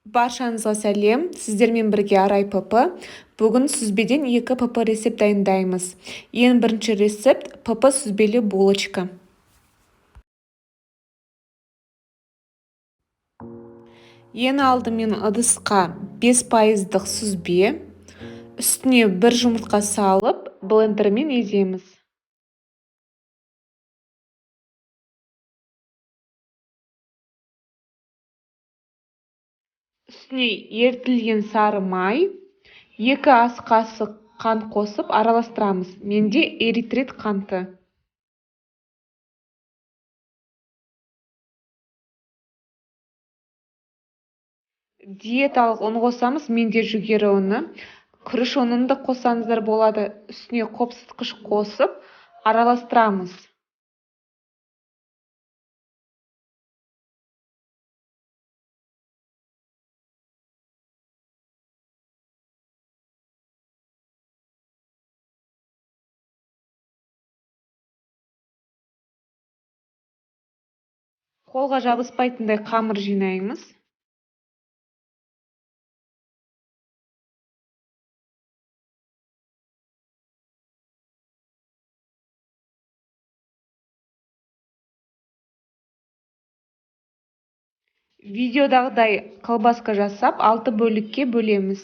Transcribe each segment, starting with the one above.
Баршаңызға сәлем, сіздермен бірге Арай ПП. Бүгін сүзбеден 2 ПП рецепт дайындаймыз. Ең бірінші рецепт ПП сүзбелі булочка. Ең алдымен ыдысқа 5% сүзбе, үстіне 1 жұмыртқа салып, блендермен еземіз. Үстіне ерітілген сары май, 2 ас қасық қант қосып араластырамыз. Менде эритрит қанты. Диеталық ұн қосамыз, менде жүгері ұны. Күріш ұнын да қосаңыздар болады. Үстіне қопсытқыш қосып араластырамыз. Қолға жабыспайтындай қамыр жинаймыз. Видеодағыдай колбаска жасап 6 бөлікке бөлеміз.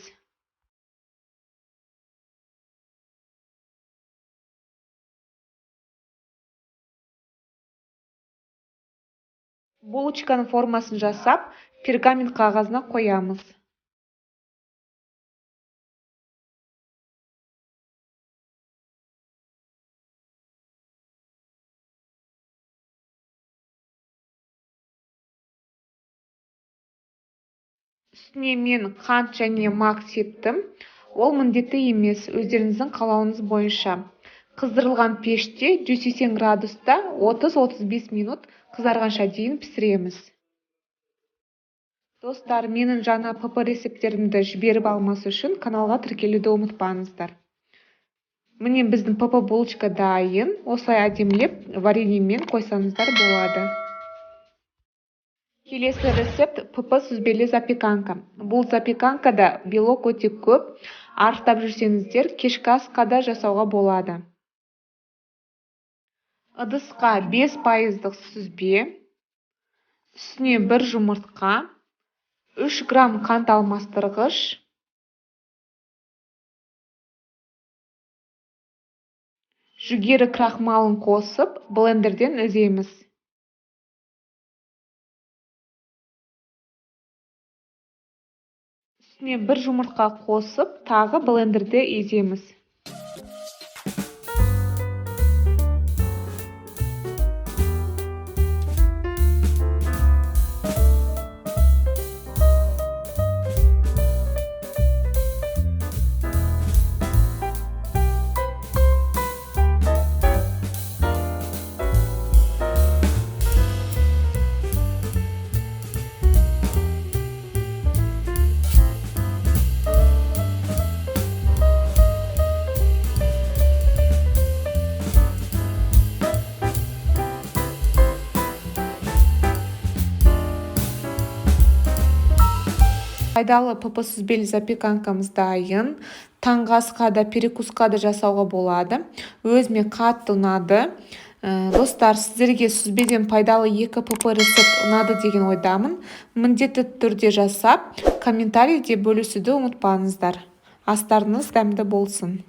Булочканың формасын жасап, пергамент қағазына қоямыз. Үстіне мен қант және мак септім. Ол міндетті емес, өздеріңіздің қалауыңыз бойынша. Қыздырылған пеште 180 градуста 30-35 минут қызарғанша дейін пісіреміз. Достар, менің жаңа ПП рецепттерімді жіберіп алмасы үшін каналға тіркелуді ұмытпаңыздар. Міне біздің ПП булочка дайын. Осылай әдемілеп вареньемен қойсаңыздар болады. Келесі рецепт ПП сүзбелі запеканка. Бұл запеканкада белок өте көп. Арықтап жүрсеңіздер, кешкі асқа да жасауға болады. Ыдысқа 5% сүзбе, үстіне 1 жұмыртқа, 3 грамм қант алмастырғыш, жүгері крахмалын қосып, блендерден үземіз. Үстіне 1 жұмыртқа қосып, тағы блендерде еземіз. Пайдалы ПП сүзбелі запеканкамыз дайын. Таңғы асқа да, перекусқа да жасауға болады. Өзіме қатты ұнады. Достар, сіздерге сүзбеден пайдалы 2 ПП рецепт ұнады деген ойдамын. Міндетті түрде жасап, комментарийде бөлісуді ұмытпаңыздар. Астарыңыз дәмді болсын.